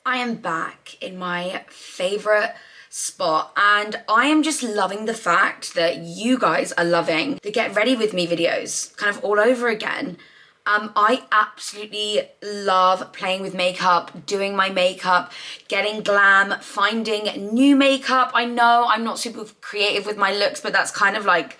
I am back in my favorite spot and I am just loving the fact that you guys are loving the get ready with me videos kind of all over again. I absolutely love playing with makeup, doing my makeup, getting glam, finding new makeup. I know I'm not super creative with my looks, but that's kind of like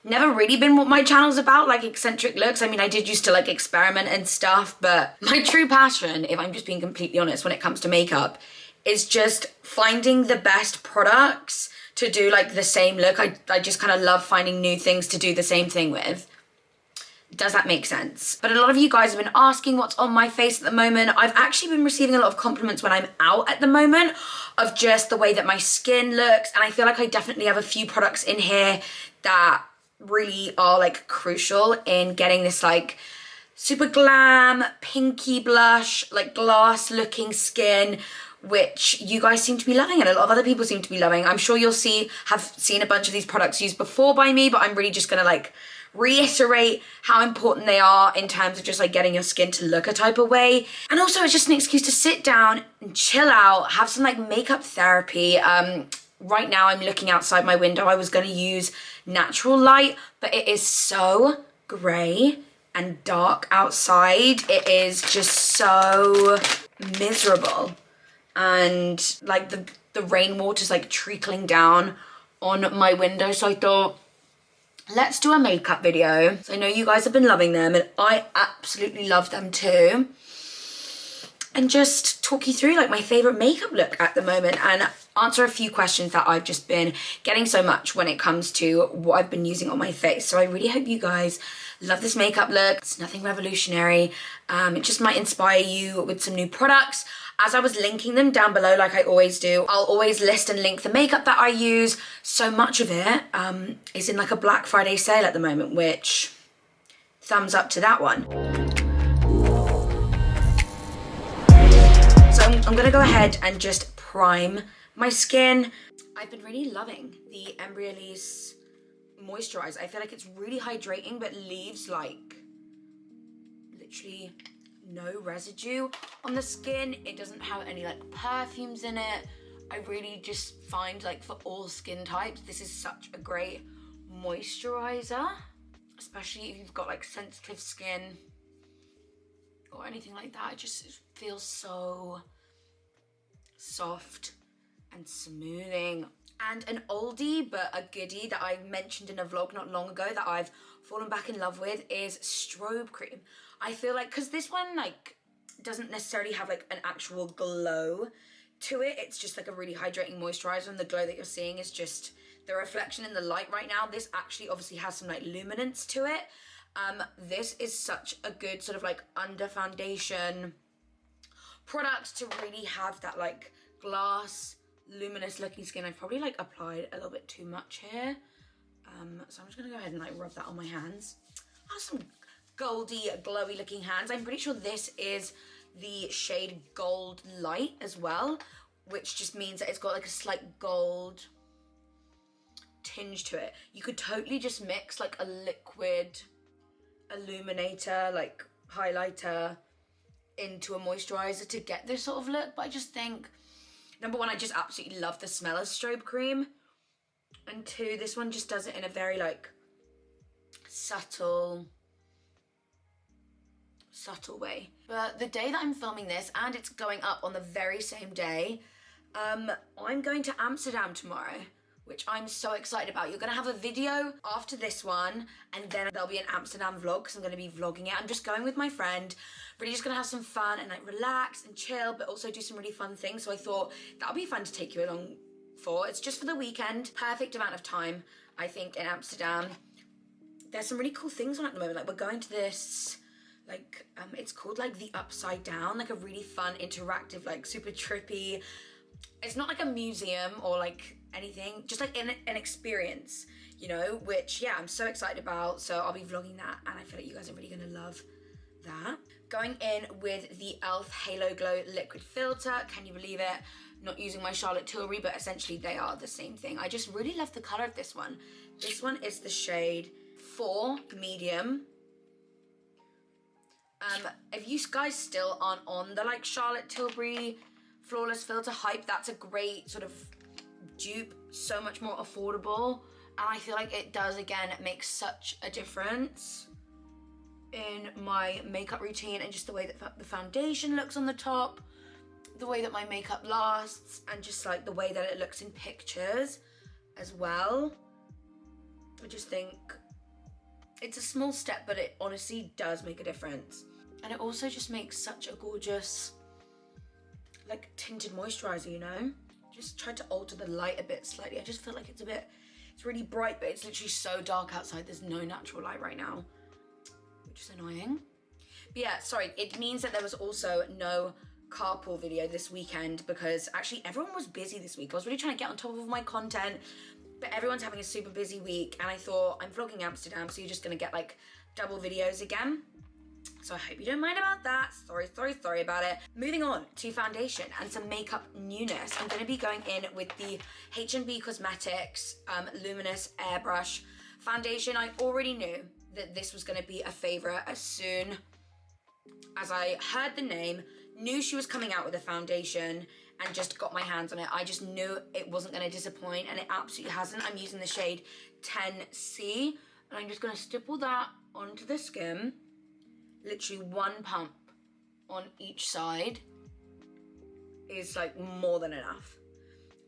never really been what my channel's about, like eccentric looks. I mean, I did used to like experiment and stuff, but my true passion, if I'm just being completely honest, when it comes to makeup, is just finding the best products to do like the same look. I just kind of love finding new things to do the same thing with. Does that make sense? But a lot of you guys have been asking what's on my face at the moment. I've actually been receiving a lot of compliments when I'm out at the moment of just the way that my skin looks. And I feel like I definitely have a few products in here that really are like crucial in getting this like super glam, pinky blush, like glass looking skin, which you guys seem to be loving and a lot of other people seem to be loving. I'm sure you'll have seen a bunch of these products used before by me, but I'm really just gonna like reiterate how important they are in terms of just like getting your skin to look a type of way. And also it's just an excuse to sit down and chill out, have some like makeup therapy. Right now I'm looking outside my window. I was gonna use natural light, but it is so grey and dark outside. It is just so miserable. And like the rainwater's like trickling down on my window. So I thought, let's do a makeup video. So I know you guys have been loving them and I absolutely love them too. And just talk you through like my favorite makeup look at the moment and answer a few questions that I've just been getting so much when it comes to what I've been using on my face. So I really hope you guys love this makeup look. It's nothing revolutionary. It just might inspire you with some new products. As I was linking them down below, like I always do, I'll always list and link the makeup that I use. So much of it is in like a Black Friday sale at the moment, which thumbs up to that one. So I'm gonna go ahead and just prime my skin. I've been really loving the Embryolisse moisturizer. I feel like it's really hydrating, but leaves like literally no residue on the skin. It doesn't have any like perfumes in it. I really just find like for all skin types, this is such a great moisturizer, especially if you've got like sensitive skin or anything like that. It just feels so soft and smoothing. And an oldie but a goodie that I mentioned in a vlog not long ago that I've fallen back in love with is strobe cream. I feel like, because this one like doesn't necessarily have like an actual glow to it, it's just like a really hydrating moisturizer, and the glow that you're seeing is just the reflection in the light right now. This actually obviously has some like luminance to it. This is such a good sort of like under foundation product to really have that like glass luminous looking skin. I've probably like applied a little bit too much here, so I'm just gonna go ahead and like rub that on my hands. I have some goldy glowy looking hands. I'm pretty sure this is the shade Gold Light as well, which just means that it's got like a slight gold tinge to it. You could totally just mix like a liquid illuminator, like highlighter, into a moisturizer to get this sort of look. But I just think, number one, I just absolutely love the smell of strobe cream, and two, this one just does it in a very like subtle way. But the day that I'm filming this, and it's going up on the very same day, I'm going to Amsterdam tomorrow, which I'm so excited about. You're gonna have a video after this one, and then there'll be an Amsterdam vlog because I'm gonna be vlogging it. I'm just going with my friend, really just gonna have some fun and like relax and chill, but also do some really fun things. So I thought that'll be fun to take you along for. It's just for the weekend, perfect amount of time, I think, in Amsterdam. There's some really cool things on at the moment. Like we're going to this, like, it's called like the Upside Down, like a really fun, interactive, like super trippy. It's not like a museum or like anything, just like an experience, you know, which, yeah, I'm so excited about. So I'll be vlogging that, and I feel like you guys are really gonna love that. Going in with the e.l.f. Halo Glow Liquid Filter. Can you believe it? Not using my Charlotte Tilbury, but essentially they are the same thing. I just really love the color of this one. This one is the shade 4 Medium. If you guys still aren't on the like Charlotte Tilbury Flawless Filter Hype. That's a great sort of dupe, so much more affordable. And I feel like it does, again, make such a difference in my makeup routine and just the way that the foundation looks on the top, the way that my makeup lasts, and just like the way that it looks in pictures as well. I just think it's a small step, but it honestly does make a difference. And it also just makes such a gorgeous, like, tinted moisturizer, you know? Just tried to alter the light a bit slightly. I just feel like it's really bright, but it's literally so dark outside. There's no natural light right now, which is annoying. But yeah, sorry, it means that there was also no carpool video this weekend because actually everyone was busy this week. I was really trying to get on top of my content, but everyone's having a super busy week, and I thought, I'm vlogging Amsterdam, so you're just gonna get like double videos again. So I hope you don't mind about that. Sorry about it. Moving on to foundation and some makeup newness. I'm gonna be going in with the H&B Cosmetics Luminous Airbrush Foundation. I already knew that this was gonna be a favorite as soon as I heard the name, knew she was coming out with a foundation, and just got my hands on it. I just knew it wasn't gonna disappoint, and it absolutely hasn't. I'm using the shade 10C, and I'm just gonna stipple that onto the skin. Literally one pump on each side is like more than enough.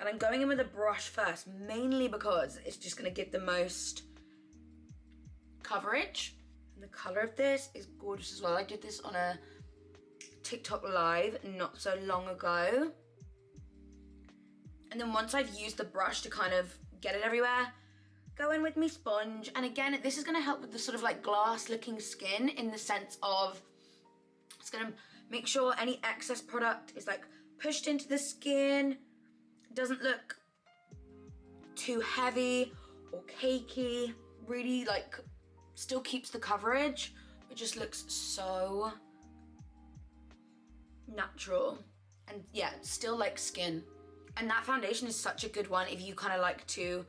And I'm going in with a brush first, mainly because it's just gonna give the most coverage. And the color of this is gorgeous as well. I did this on a TikTok live not so long ago. And then once I've used the brush to kind of get it everywhere, go in with me sponge. And again, this is gonna help with the sort of like glass looking skin in the sense of, it's gonna make sure any excess product is like pushed into the skin, doesn't look too heavy or cakey, really like still keeps the coverage, but just looks so natural. And yeah, still like skin. And that foundation is such a good one if you kind of like to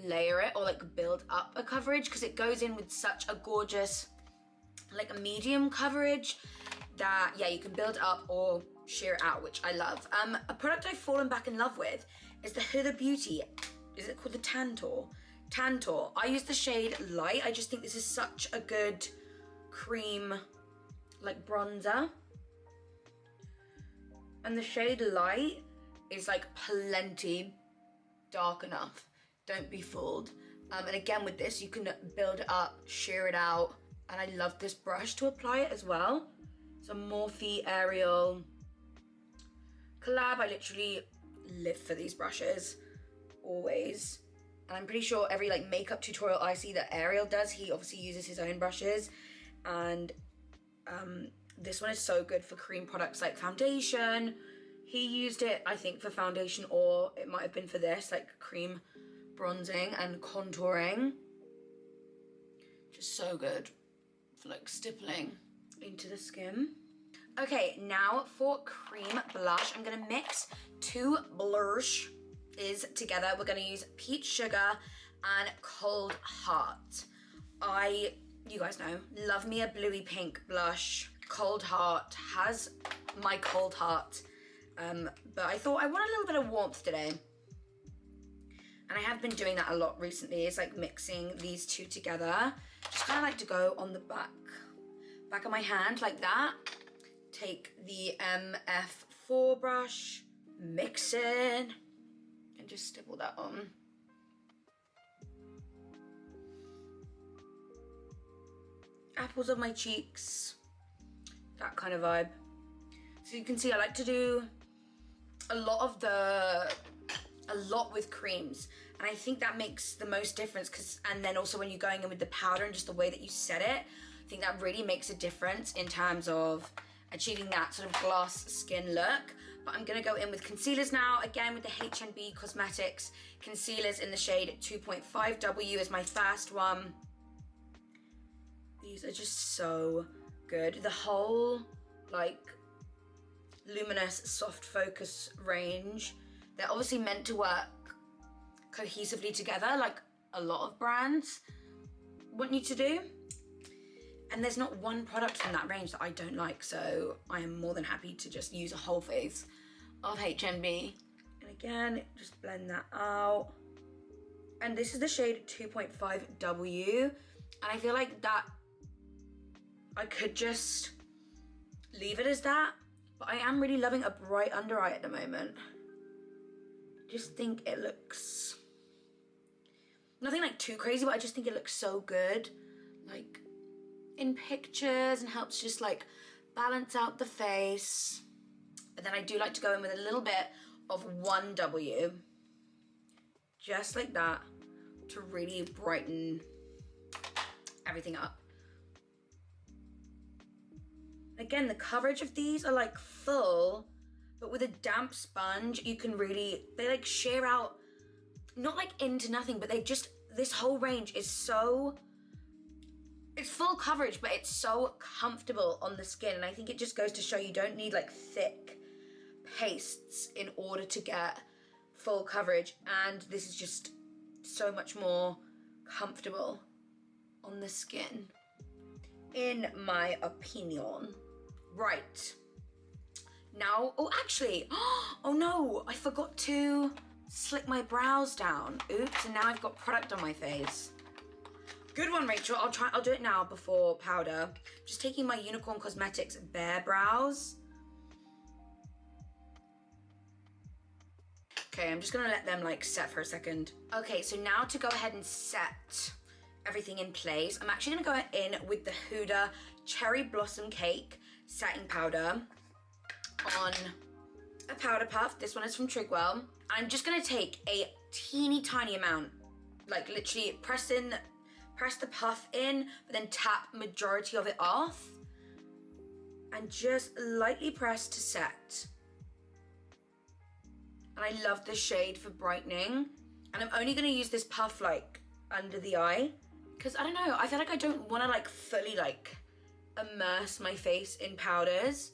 layer it or like build up a coverage, because it goes in with such a gorgeous like a medium coverage that yeah, you can build up or sheer it out, which I love. A product I've fallen back in love with is the Huda Beauty, is it called the Tantor? I use the shade Light. I just think this is such a good cream like bronzer, and the shade Light is like plenty dark enough. Don't be fooled. And again with this, you can build it up, sheer it out, and I love this brush to apply it as well. It's a Morphe Ariel collab. I literally live for these brushes, always. And I'm pretty sure every like makeup tutorial I see that Ariel does, he obviously uses his own brushes. And this one is so good for cream products like foundation. He used it, I think, for foundation, or it might have been for this, like cream bronzing and contouring. Just so good for like stippling into the skin. Okay, now for cream blush, I'm gonna mix two blush together. We're gonna use Peach Sugar and Cold Heart. You guys know, love me a bluey pink blush. Cold Heart has my cold heart. But I thought I want a little bit of warmth today. And I have been doing that a lot recently, is like mixing these two together. Just kind of like to go on the back of my hand like that. Take the MF4 brush, mix it, and just stipple that on. Apples of my cheeks, that kind of vibe. So you can see I like to do a lot with creams, and I think that makes the most difference, and then also when you're going in with the powder and just the way that you set it, I think that really makes a difference in terms of achieving that sort of glass skin look. But I'm gonna go in with concealers now, again with the H&B Cosmetics concealers in the shade 2.5W is my first one. These are just so good. The whole like luminous soft focus range, they're obviously meant to work cohesively together like a lot of brands want you to do. And there's not one product from that range that I don't like, so I am more than happy to just use a whole face of HMB. And again, just blend that out. And this is the shade 2.5W. And I feel like that, I could just leave it as that. But I am really loving a bright under eye at the moment. Just think it looks, nothing like too crazy, but I just think it looks so good. Like in pictures, and helps just like balance out the face. And then I do like to go in with a little bit of 1W. Just like that, to really brighten everything up. Again, the coverage of these are like full, but with a damp sponge, you can really, they like sheer out, not like into nothing, but they just, this whole range is so, it's full coverage, but it's so comfortable on the skin. And I think it just goes to show you don't need like thick pastes in order to get full coverage. And this is just so much more comfortable on the skin, in my opinion. Right. Now, oh, actually, oh no, I forgot to slick my brows down. Oops, and now I've got product on my face. Good one, Rachel. I'll do it now before powder. Just taking my Unicorn Cosmetics Bare Brows. Okay, I'm just gonna let them like set for a second. Okay, so now to go ahead and set everything in place, I'm actually gonna go in with the Huda Cherry Blossom Cake setting powder on a powder puff. This one is from Trigwell. I'm just gonna take a teeny tiny amount, like literally press the puff in, but then tap majority of it off and just lightly press to set. And I love the shade for brightening. And I'm only gonna use this puff like under the eye, because I don't know, I feel like I don't wanna like fully like immerse my face in powders.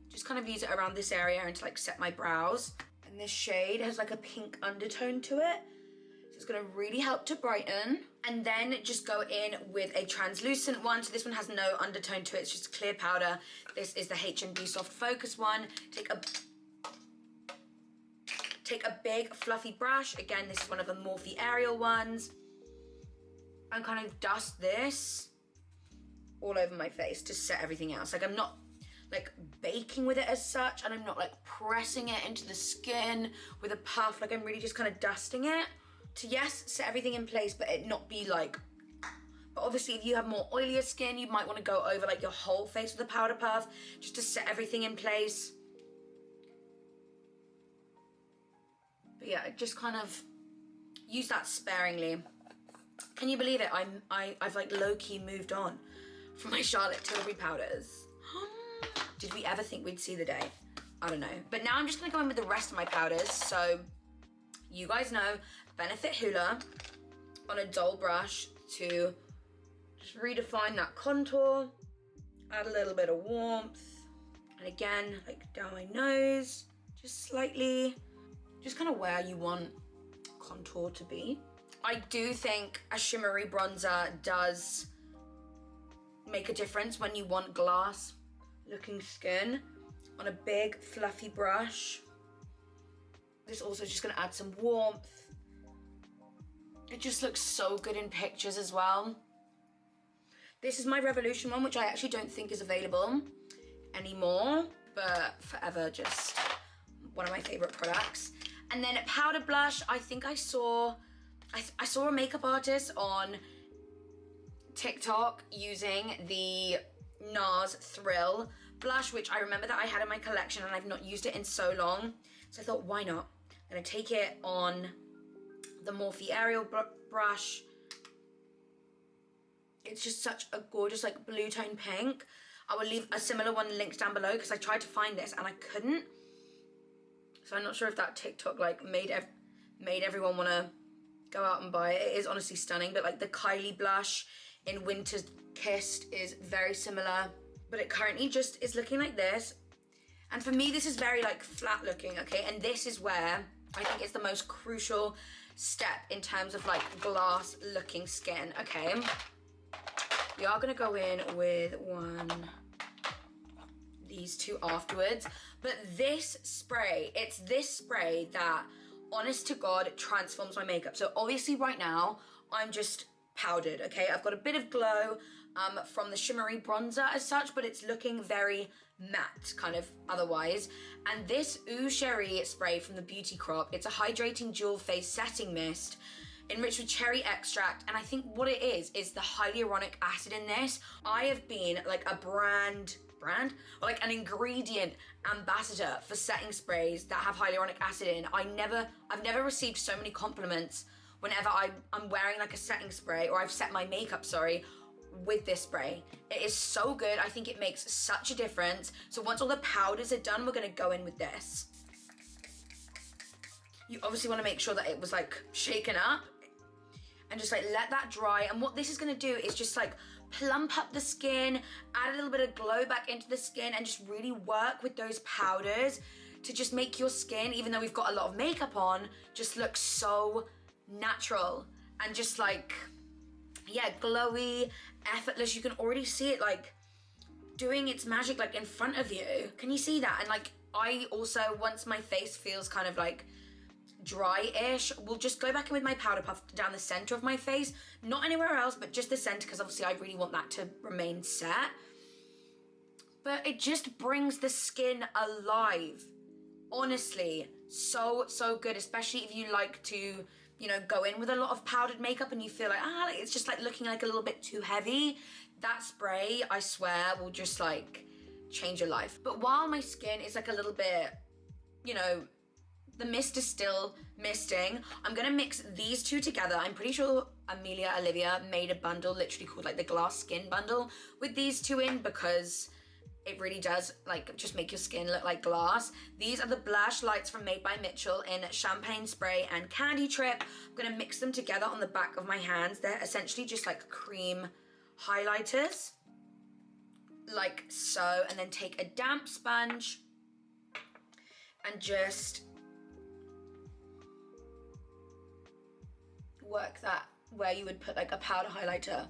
Just kind of use it around this area and to like set my brows. And this shade has like a pink undertone to it. So it's gonna really help to brighten. And then just go in with a translucent one. So this one has no undertone to it, it's just clear powder. This is the HMB Soft Focus one. Take a big fluffy brush. Again, this is one of the Morphe Aerial ones. And kind of dust this all over my face to set everything else. Like I'm not like baking with it as such, and I'm not like pressing it into the skin with a puff. Like I'm really just kind of dusting it to, yes, set everything in place, but it not be like, but obviously if you have more oilier skin, you might want to go over like your whole face with a powder puff just to set everything in place. But yeah, just kind of use that sparingly. Can you believe it? I've like low-key moved on from my Charlotte Tilbury powders. Did we ever think we'd see the day? I don't know. But now I'm just gonna go in with the rest of my powders. So you guys know, Benefit Hoola on a dull brush to just redefine that contour, add a little bit of warmth. And again, like down my nose, just slightly, just kind of where you want contour to be. I do think a shimmery bronzer does make a difference when you want glass looking skin on a big fluffy brush. This also just gonna add some warmth. It just looks so good in pictures as well. This is my Revolution one, which I actually don't think is available anymore, but forever just one of my favorite products. And then powder blush, I think I saw a makeup artist on TikTok using the NARS Thrill blush, which I remember that I had in my collection and I've not used it in so long. So I thought, why not? I'm gonna take it on the Morphe Aerial brush. It's just such a gorgeous like blue tone pink. I will leave a similar one linked down below because I tried to find this and I couldn't. So I'm not sure if that TikTok like made everyone wanna go out and buy it. It is honestly stunning, but like the Kylie blush in Winter's Kissed is very similar, but it currently just is looking like this. And for me, this is very like flat looking, okay? And this is where I think it's the most crucial step in terms of like glass looking skin, okay? We are gonna go in with one, these two afterwards. But this spray, it's this spray that, honest to God, transforms my makeup. So obviously right now, I'm just powdered, okay? I've got a bit of glow from the shimmery bronzer as such, but it's looking very matte kind of otherwise. And this qzARX spray from the Beauty Crop, it's a hydrating dual face setting mist enriched with cherry extract, and I think what it is the hyaluronic acid in this. I have been like a brand or like an ingredient ambassador for setting sprays that have hyaluronic acid in. I've never received so many compliments whenever I'm wearing like a setting spray, or I've set my makeup, sorry, with this spray. It is so good. I think it makes such a difference. So once all the powders are done, we're gonna go in with this. You obviously wanna make sure that it was like shaken up and just like let that dry. And what this is gonna do is just like plump up the skin, add a little bit of glow back into the skin, and just really work with those powders to just make your skin, even though we've got a lot of makeup on, just look so natural and just like, yeah, glowy, effortless. You can already see it like doing its magic like in front of you. Can you see that? And like, I also, once my face feels kind of like dry-ish, will just go back in with my powder puff down the center of my face, not anywhere else, but just the center, because obviously I really want that to remain set. But it just brings the skin alive. Honestly, so good, especially if you like to, you know, go in with a lot of powdered makeup and you feel like, it's just like looking like a little bit too heavy. That spray, I swear, will just like change your life. But while my skin is like a little bit, you know, the mist is still misting, I'm gonna mix these two together. I'm pretty sure Amelia Olivia made a bundle literally called like the glass skin bundle with these two in, because it really does like just make your skin look like glass. These are the Blursh lights from Made by Mitchell in Champagne Spray and Candy Trip. I'm gonna mix them together on the back of my hands. They're essentially just like cream highlighters, like so, and then take a damp sponge and just work that where you would put like a powder highlighter.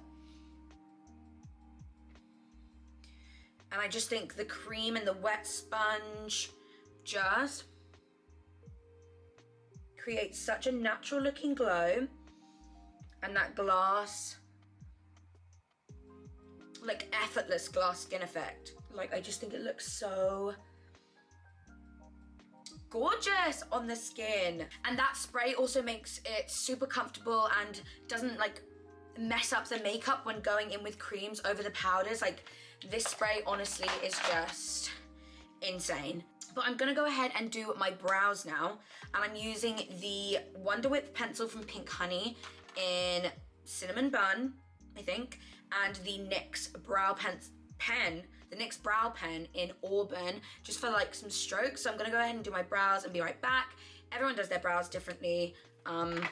And I just think the cream and the wet sponge just creates such a natural looking glow, and that glass, like effortless glass skin effect. Like, I just think it looks so gorgeous on the skin. And that spray also makes it super comfortable and doesn't like mess up the makeup when going in with creams over the powders. Like, this spray honestly is just insane. But I'm gonna go ahead and do my brows now, and I'm using the Wonder Whip pencil from Pink Honey in Cinnamon Bun, I think, and the NYX brow pen, the NYX brow pen in Auburn, just for like some strokes. So I'm gonna go ahead and do my brows and be right back. Everyone does their brows differently, and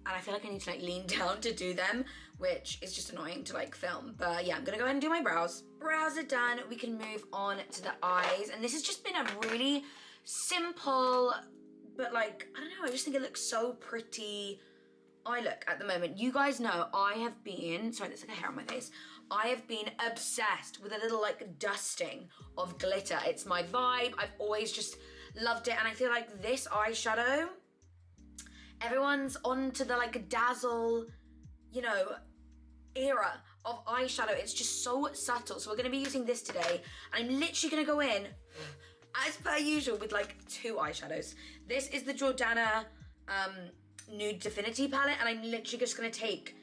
I feel like I need to like lean down to do them, which is just annoying to like film. But yeah, I'm gonna go ahead and do my brows. Brows are done, we can move on to the eyes. And this has just been a really simple, but like, I don't know, I just think it looks so pretty eye look at the moment. You guys know I have been, sorry, there's like a hair on my face. I have been obsessed with a little like dusting of glitter. It's my vibe, I've always just loved it. And I feel like this eyeshadow, everyone's onto the like dazzle, you know, era of eyeshadow. It's just so subtle. So we're gonna be using this today. I'm literally gonna go in, as per usual, with like two eyeshadows. This is the Jordana Nude Definity palette, and I'm literally just gonna take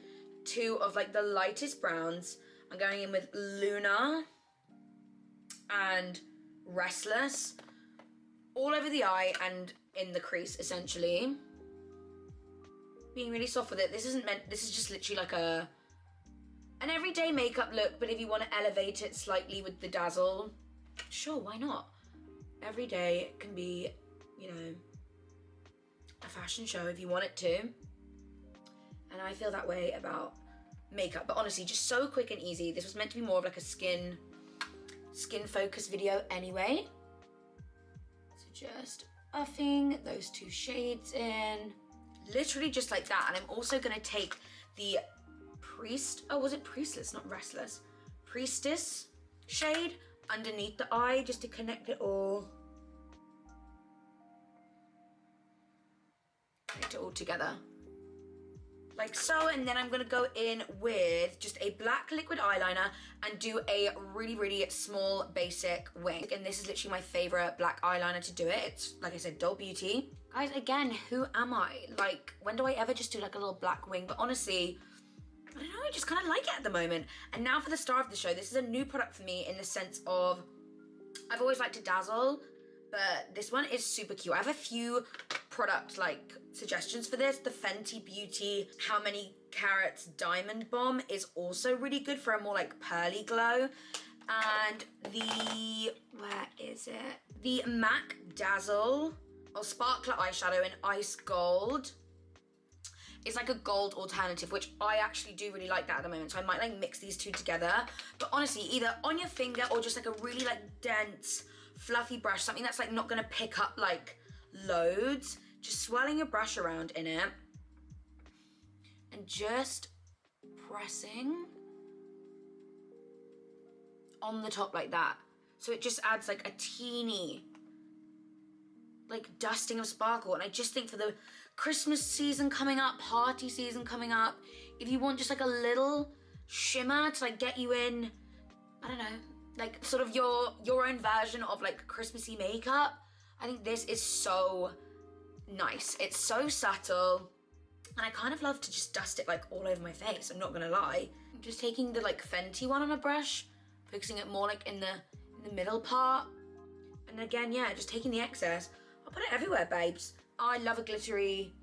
two of like the lightest browns. I'm going in with Luna and Restless all over the eye and in the crease, essentially. Being really soft with it. This is just literally like an everyday makeup look, but if you want to elevate it slightly with the dazzle, sure, why not? Every day it can be, you know, a fashion show if you want it to. And I feel that way about makeup, but honestly, just so quick and easy. This was meant to be more of like a skin focus video anyway. So just buffing those two shades in. Literally just like that. And I'm also gonna take the Priestess shade underneath the eye just to connect it all. Connect it all together. Like so, and then I'm gonna go in with just a black liquid eyeliner and do a really, really small basic wing. And this is literally my favorite black eyeliner to do it. It's, like I said, Doll Beauty. Guys, again, who am I? Like, when do I ever just do like a little black wing? But honestly, I don't know, I just kind of like it at the moment. And now for the star of the show. This is a new product for me in the sense of, I've always liked to dazzle, but this one is super cute. I have a few product like suggestions for this. The Fenty Beauty How Many Carats Diamond Bomb is also really good for a more like pearly glow. And the, where is it? The MAC Dazzle or Sparkler Eyeshadow in Ice Gold. It's like a gold alternative, which I actually do really like that at the moment. So I might like mix these two together. But honestly, either on your finger or just like a really like dense, fluffy brush, something that's like not gonna pick up like loads. Just swirling your brush around in it and just pressing on the top like that. So it just adds like a teeny like dusting of sparkle. And I just think for the Christmas season coming up, party season coming up, if you want just like a little shimmer to like get you in, I don't know, like sort of your own version of like Christmassy makeup, I think this is so nice. It's so subtle, and I kind of love to just dust it like all over my face, I'm not gonna lie. I'm just taking the like Fenty one on a brush, focusing it more like in the middle part, and again, yeah, just taking the excess. I'll put it everywhere, babes. I love a glittery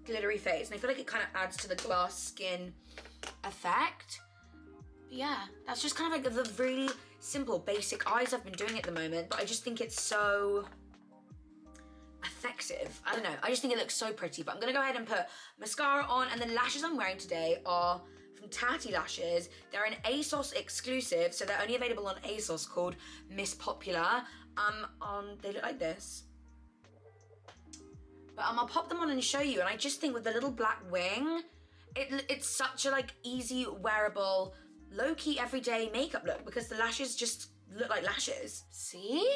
face, and I feel like it kind of adds to the glass skin effect. But yeah, that's just kind of like the really simple, basic eyes I've been doing at the moment, but I just think it's so effective. I don't know, I just think it looks so pretty. But I'm gonna go ahead and put mascara on, and the lashes I'm wearing today are from Tatti Lashes. They're an ASOS exclusive, so they're only available on ASOS, called Miss Popular. They look like this. But I'll pop them on and show you, and I just think with the little black wing, it's such a like easy, wearable, low-key everyday makeup look, because the lashes just look like lashes. See?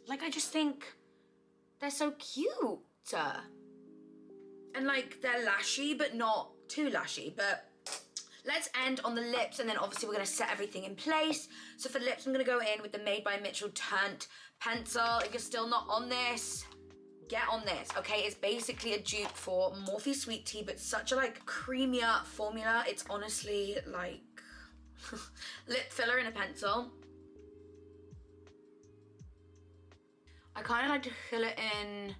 Like, I just think they're so cute. And like, they're lashy, but not too lashy. But let's end on the lips, and then obviously we're gonna set everything in place. So for the lips, I'm gonna go in with the Made by Mitchell Turnt pencil. If you're still not on this, get on this, okay? It's basically a dupe for Morphe Sweet Tea, but such a like creamier formula. It's honestly like lip filler in a pencil. I kind of like to fill it in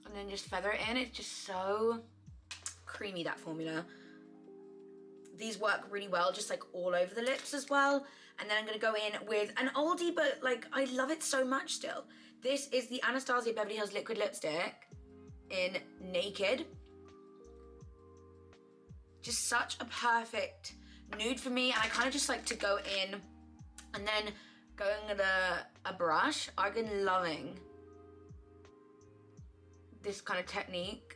and then just feather it in. It's just so creamy, that formula. These work really well, just like all over the lips as well. And then I'm gonna go in with an oldie, but like I love it so much still. This is the Anastasia Beverly Hills Liquid Lipstick in Naked. Just such a perfect nude for me. And I kind of just like to go in and then going with a brush. I've been loving this kind of technique.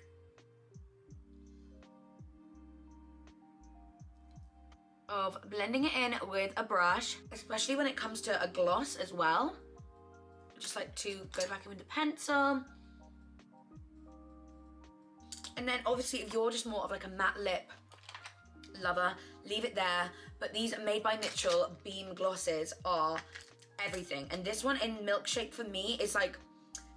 Of blending it in with a brush, especially when it comes to a gloss as well. I just like to go back in with the pencil. And then obviously if you're just more of like a matte lip lover, leave it there. But these Made by Mitchell Beam glosses are everything. And this one in Milkshake for me is like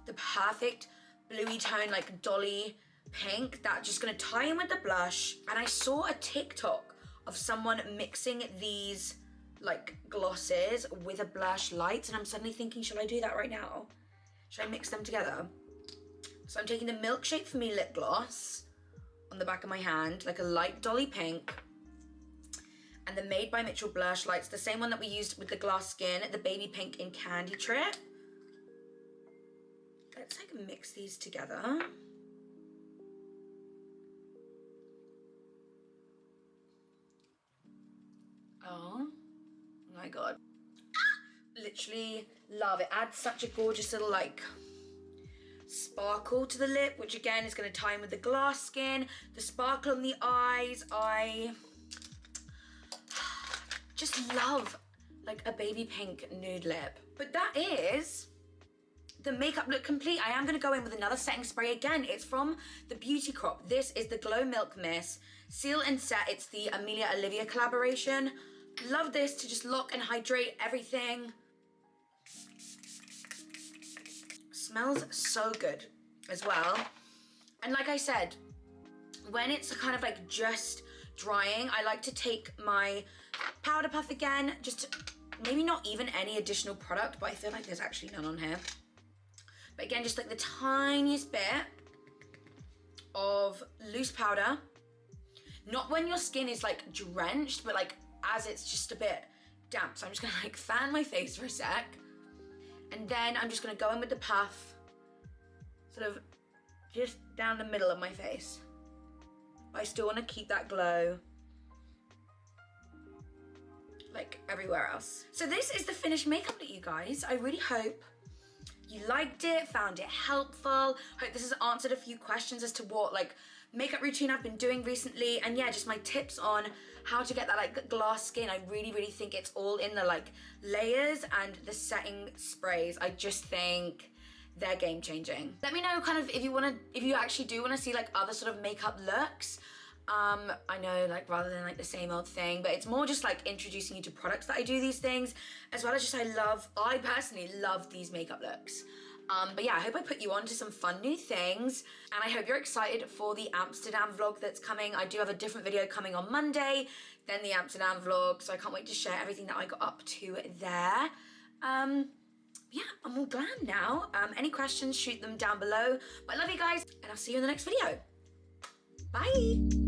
the perfect bluey tone, like dolly pink, that just gonna tie in with the blush. And I saw a TikTok of someone mixing these like glosses with a blush light, and I'm suddenly thinking, should I do that right now? Should I mix them together? So I'm taking the Milkshake for Me lip gloss on the back of my hand, like a light dolly pink, and the Made by Mitchell blush lights, the same one that we used with the glass skin, the baby pink in Candy Trip. Let's like mix these together. Oh my god. Literally love it. Adds such a gorgeous little like sparkle to the lip, which again is going to tie in with the glass skin. The sparkle on the eyes, I just love like a baby pink nude lip. But that is the makeup look complete. I am gonna go in with another setting spray again. It's from the Beauty Crop. This is the Glow Milk Mist Seal and Set. It's the Amelia Olivia collaboration. Love this to just lock and hydrate everything. Smells so good as well. And like I said, when it's kind of like just drying, I like to take my powder puff again, just maybe not even any additional product, but I feel like there's actually none on here. But again, just like the tiniest bit of loose powder. Not when your skin is like drenched, but like as it's just a bit damp. So I'm just gonna like fan my face for a sec. And then I'm just gonna go in with the puff, sort of just down the middle of my face. But I still wanna keep that glow like everywhere else. So this is the finished makeup look, you guys. I really hope you liked it, found it helpful. Hope this has answered a few questions as to what like makeup routine I've been doing recently, and yeah, just my tips on how to get that like glass skin. I really think it's all in the like layers and the setting sprays. I just think they're game changing. Let me know kind of if you actually do want to see like other sort of makeup looks. I know like rather than like the same old thing, but it's more just like introducing you to products that I do these things, as well as just I personally love these makeup looks. But yeah, I hope I put you on to some fun new things, and I hope you're excited for the Amsterdam vlog that's coming. I do have a different video coming on Monday than the Amsterdam vlog, so I can't wait to share everything that I got up to there. Yeah, I'm all glam now. Any questions, shoot them down below. But I love you guys, and I'll see you in the next video. Bye.